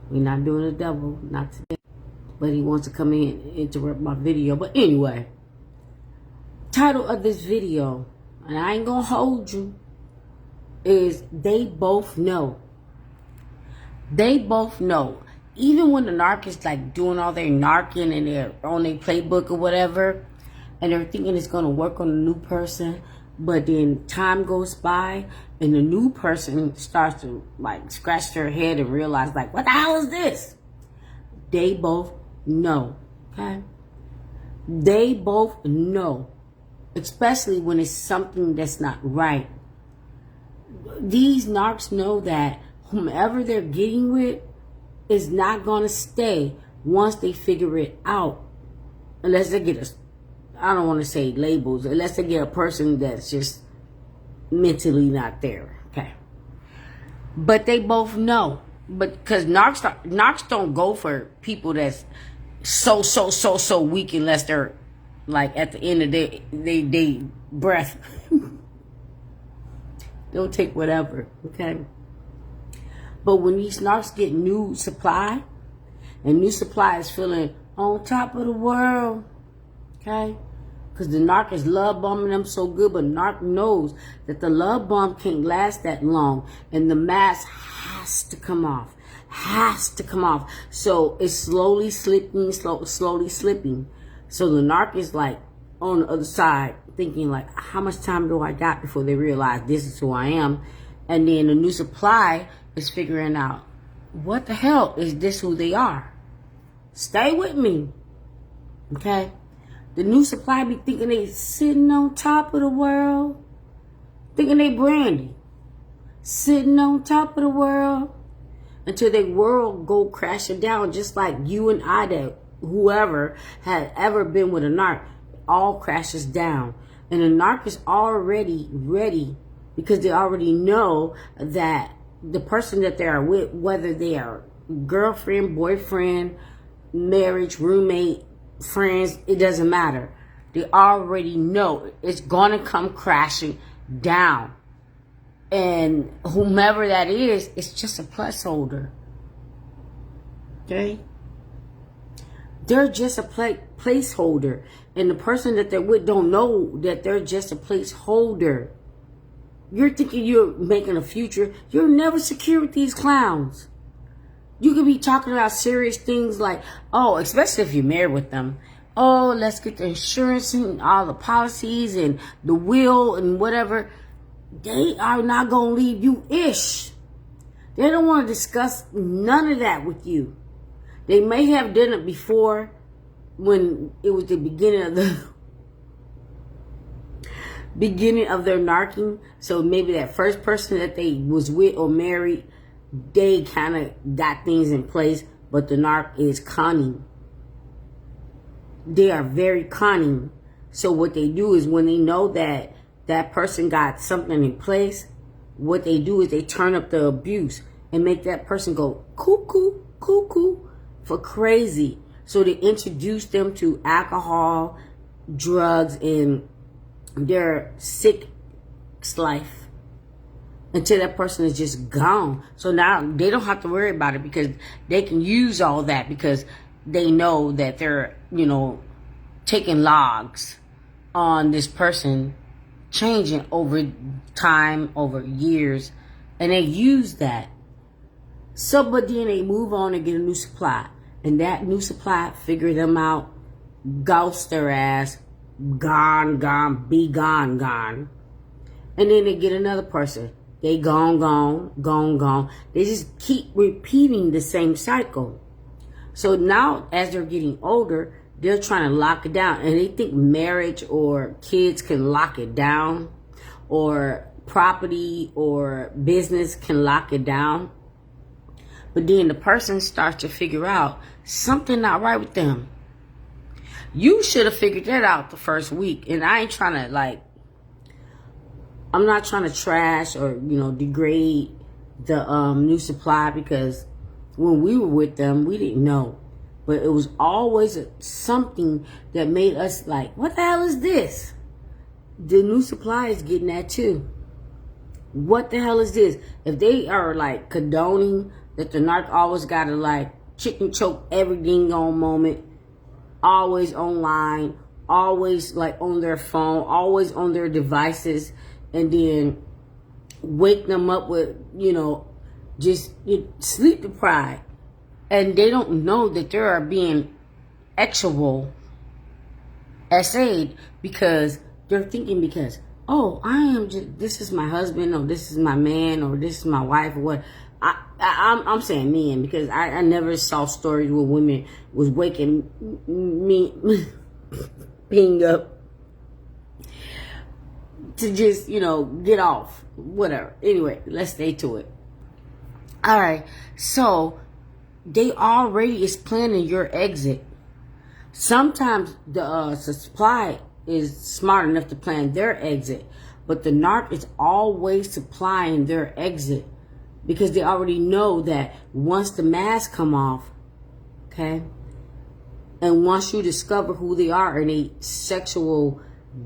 We're not doing the devil, not today. But he wants to come in and interrupt my video. But anyway, title of this video, and I ain't gonna hold you, is They Both Know. They both know. Even when the narcissists like doing all their narking and they're on their playbook or whatever, and they're thinking it's gonna work on a new person, but then time goes by and the new person starts to like scratch their head and realize like, what the hell is this? They both know, okay? They both know, especially when it's something that's not right. These narcs know that whomever they're getting with is not going to stay once they figure it out. Unless they get I don't want to say labels, unless they get a person that's just mentally not there. Okay. But they both know. But because narcs don't go for people that's so weak unless they're like at the end of their breath. They'll take whatever. Okay. But when these narcs get new supply, and new supply is feeling on top of the world, okay? Because the narc is love bombing them so good, but narc knows that the love bomb can't last that long, and the mask has to come off. Has to come off. So it's slowly slipping, slowly slipping. So the narc is like on the other side, thinking like, how much time do I got before they realize this is who I am? And then the new supply is figuring out, what the hell is this who they are? Stay with me. Okay? The new supply be thinking they sitting on top of the world. Thinking they brandy. Sitting on top of the world. Until their world go crashing down, just like you and I, that whoever had ever been with a narc, all crashes down. And the narc is already ready because they already know that the person that they are with, whether they are girlfriend, boyfriend, marriage, roommate, friends, it doesn't matter. They already know it's going to come crashing down. And whomever that is, it's just a placeholder. Okay? They're just a placeholder. And the person that they're with don't know that they're just a placeholder. You're thinking you're making a future. You're never secure with these clowns. You could be talking about serious things like, oh, especially if you're married with them. Oh, let's get the insurance and all the policies and the will and whatever. They are not going to leave you ish. They don't want to discuss none of that with you. They may have done it before when it was the beginning of their narking. So maybe that first person that they was with or married, they kind of got things in place. But the narc is cunning. They are very cunning. So what they do is when they know that that person got something in place, what they do is they turn up the abuse and make that person go cuckoo, cuckoo for crazy. So they introduce them to alcohol, drugs, and their sick life until that person is just gone. So now they don't have to worry about it because they can use all that because they know that they're, taking logs on this person changing over time, over years, and they use that. So, but then they move on and get a new supply, and that new supply figure them out, ghost their ass, gone, be gone. And then they get another person. They gone. They just keep repeating the same cycle. So now as they're getting older, they're trying to lock it down. And they think marriage or kids can lock it down. Or property or business can lock it down. But then the person starts to figure out something not right with them. You should have figured that out the first week. And I ain't trying to I'm not trying to trash or, degrade the new supply because when we were with them, we didn't know. But it was always something that made us like, what the hell is this? The new supply is getting that too. What the hell is this? If they are condoning that the narc always gotta like chicken choke every ding on moment, always online, always like on their phone, always on their devices, and then wake them up with, just sleep deprived. And they don't know that they are being actual SA'd because they're thinking oh, this is my husband, or this is my man, or this is my wife, or what. I'm saying men because I never saw stories where women was waking me being up to just, get off. Whatever. Anyway, let's stay to it. All right. So they already is planning your exit. Sometimes the supply is smart enough to plan their exit, but the narc is always supplying their exit because they already know that once the mask come off, okay, and once you discover who they are and their sexual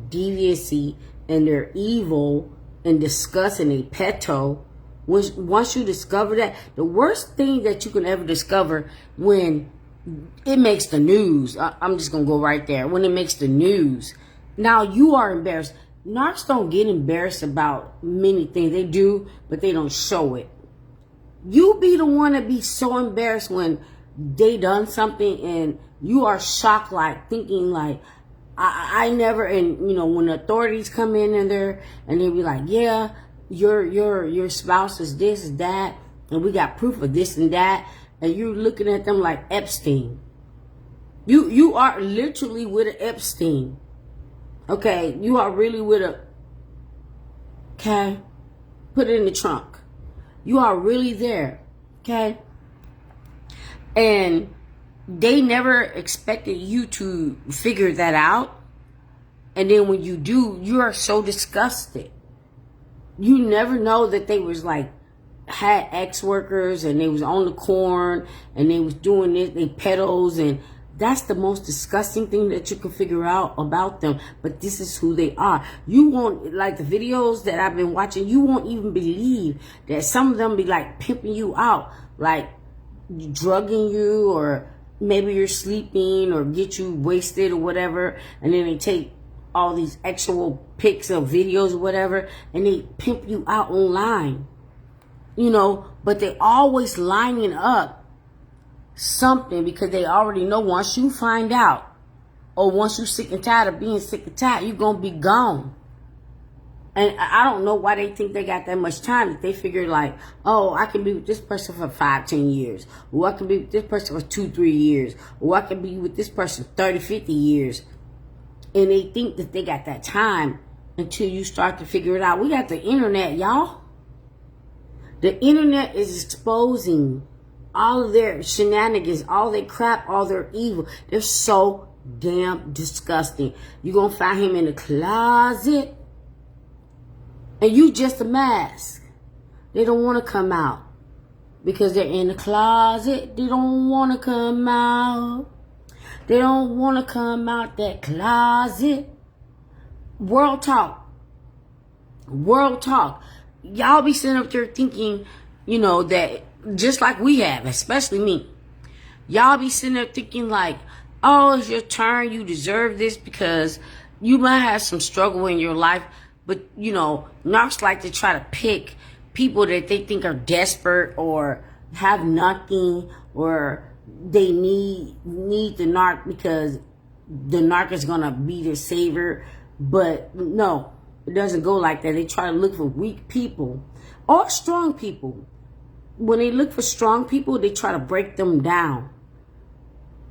deviancy and their evil and disgust and their peto, once you discover that, the worst thing that you can ever discover when it makes the news, I'm just going to go right there, when it makes the news, now you are embarrassed. Narcs don't get embarrassed about many things. They do, but they don't show it. You be the one to be so embarrassed when they done something and you are shocked, like thinking like, I never, and when the authorities come in there and they be like, yeah, your spouse is this, is that, and we got proof of this and that, and you're looking at them like Epstein. You are literally with an Epstein. Okay, you are really with a, okay, put it in the trunk. You are really there, okay? And they never expected you to figure that out. And then when you do, you are so disgusted. You never know that they was like, had ex-workers and they was on the corn and they was doing this, they pedals, and that's the most disgusting thing that you can figure out about them. But this is who they are. You won't, like the videos that I've been watching, you won't even believe that some of them be like pimping you out, like drugging you, or maybe you're sleeping or get you wasted or whatever, and then they take all these actual pics of videos or whatever and they pimp you out online, but they always lining up something because they already know once you find out, or once you sick and tired of being sick and tired, you're gonna be gone. And I don't know why they think they got that much time, that they figure like, oh, I can be with this person for 5-10 years, or I can be with this person for 2-3 years, or I can be with this person 30-50 years. And they think that they got that time until you start to figure it out. We got the internet, y'all. The internet is exposing all of their shenanigans, all their crap, all their evil. They're so damn disgusting. You're going to find him in the closet, and you just a mask. They don't want to come out because they're in the closet. They don't want to come out. They don't want to come out that closet. World talk. World talk. Y'all be sitting up there thinking, that just like we have, especially me. Y'all be sitting there thinking like, oh, it's your turn. You deserve this because you might have some struggle in your life. But, narcs like to try to pick people that they think are desperate or have nothing, or they need the narc because the narc is going to be their savior. But no, it doesn't go like that. They try to look for weak people or strong people. When they look for strong people, they try to break them down.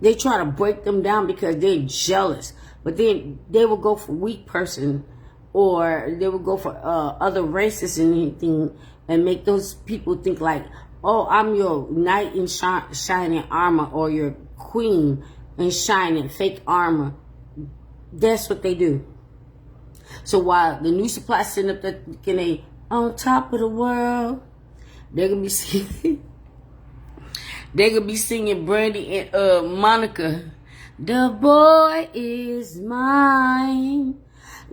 They try to break them down because they're jealous. But then they will go for weak person, or they will go for other races and anything, and make those people think like, oh, I'm your knight in shining armor, or your queen in shining fake armor. That's what they do. So while the new supply sitting up there thinking they on top of the world, they're gonna be singing. They're gonna be singing Brandy and Monica. The boy is mine.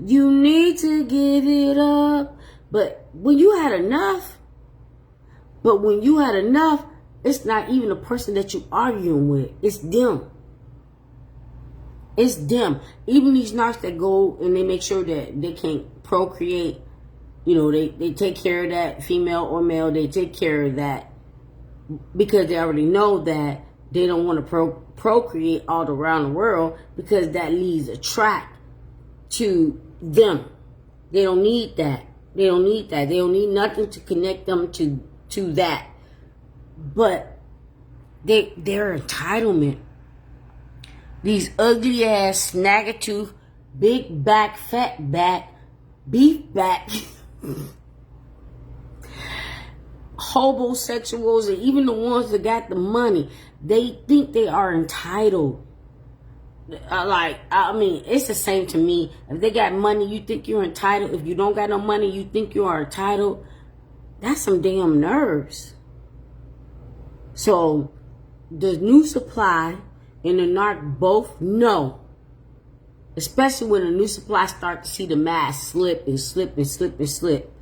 You need to give it up. But when you had enough, It's not even the person that you're arguing with. It's them. It's them. Even these narcs that go and they make sure that they can't procreate, you know, they take care of that, female or male, they take care of that because they already know that they don't want to procreate all around the world because that leaves a track to them. They don't need that. They don't need that. They don't need nothing to connect them to that. But their entitlement, these ugly ass, snaggletooth, big back, fat back, beef back, homosexuals, and even the ones that got the money, they think they are entitled. I mean, it's the same to me. If they got money, you think you're entitled. If you don't got no money, you think you are entitled. That's some damn nerves. So, the new supply and the narc both know, especially when the new supply start to see the mask slip and slip and slip and slip.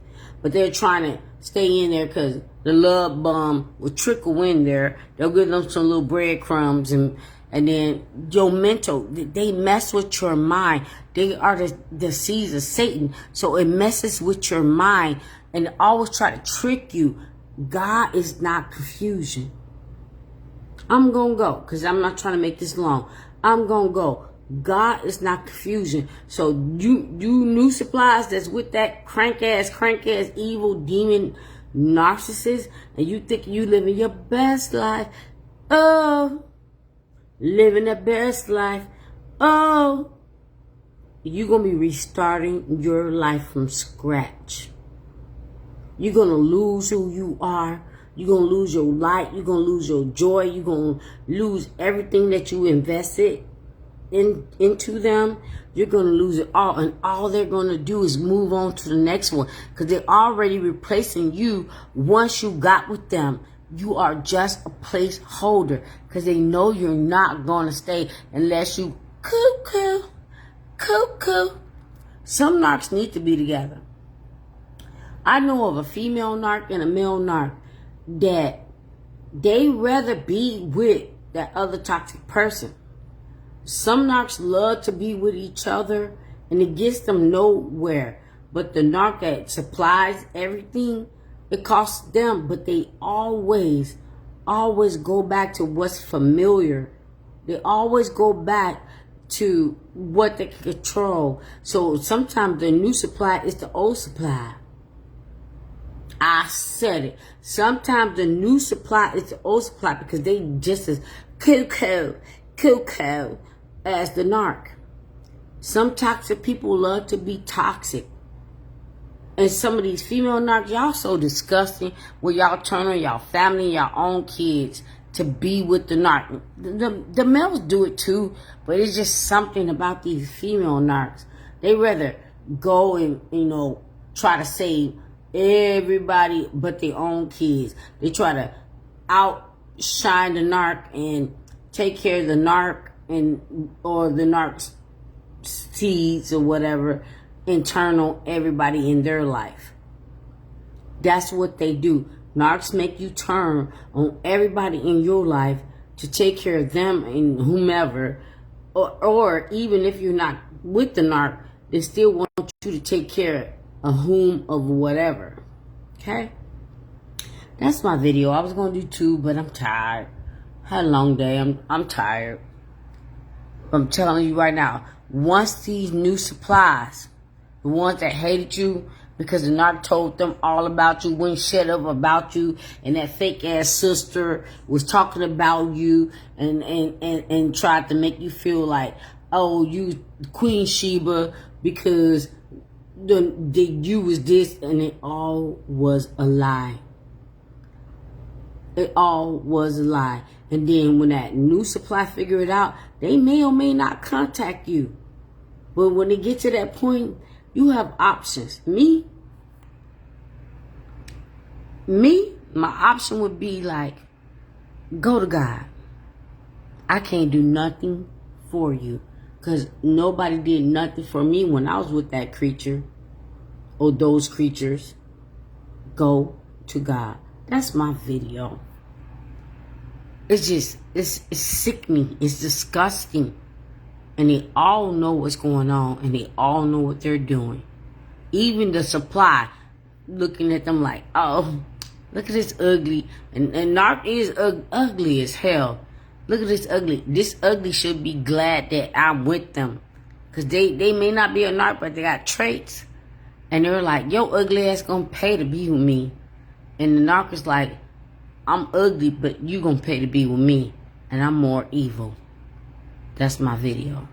But they're trying to stay in there because the love bomb will trickle in there. They'll give them some little breadcrumbs and then your mental, they mess with your mind. They are the seeds of Satan. So it messes with your mind and always try to trick you. God is not confusion. I'm going to go because I'm not trying to make this long. I'm going to go. God is not confusion. So you new supplies that's with that crank ass, evil demon narcissist, and you think you living your best life. Oh, living the best life. Oh, you're going to be restarting your life from scratch. You're going to lose who you are. You're going to lose your light. You're going to lose your joy. You're going to lose everything that you invested into them. You're going to lose it all. And all they're going to do is move on to the next one. Because they're already replacing you once you got with them. You are just a placeholder. Because they know you're not going to stay unless you cuckoo. Some narcs need to be together. I know of a female narc and a male narc that they rather be with that other toxic person. Some narcs love to be with each other and it gets them nowhere. But the narc that supplies everything, it costs them. But they always go back to what's familiar. They always go back to what they can control. So sometimes the new supply is the old supply. I said it. Sometimes the new supply is the old supply because they just as cuckoo as the narc. Some toxic people love to be toxic. And some of these female narcs, y'all so disgusting where y'all turn on y'all family, y'all own kids to be with the narc. The males do it too, but it's just something about these female narcs. They rather go and, try to save everybody but their own kids. They try to outshine the narc and take care of the narc or the narc's seeds or whatever, internal everybody in their life. That's what they do. Narcs make you turn on everybody in your life to take care of them and whomever, or even if you're not with the narc, they still want you to take care of whatever. Okay? That's my video. I was going to do 2, but I'm tired. Had a long day. I'm tired. I'm telling you right now, once these new supplies, the ones that hated you because the narc told them all about you, wouldn't shut up about you, and that fake ass sister was talking about you and tried to make you feel like, oh, you Queen Sheba because you was this, and it all was a lie. It all was a lie. And then when that new supply figure it out, they may or may not contact you. But when they get to that point, you have options. Me, my option would be like, go to God. I can't do nothing for you. Because nobody did nothing for me when I was with that creature or those creatures. Go to God. That's my video. It's just, it's sickening. It's disgusting. And they all know what's going on, and they all know what they're doing. Even the supply, looking at them like, oh, look at this ugly. And narc is ugly as hell. Look at this ugly. This ugly should be glad that I'm with them. Because they may not be a narc, but they got traits. And they're like, yo, ugly ass gonna pay to be with me. And the narc is like, I'm ugly, but you gonna pay to be with me. And I'm more evil. That's my video.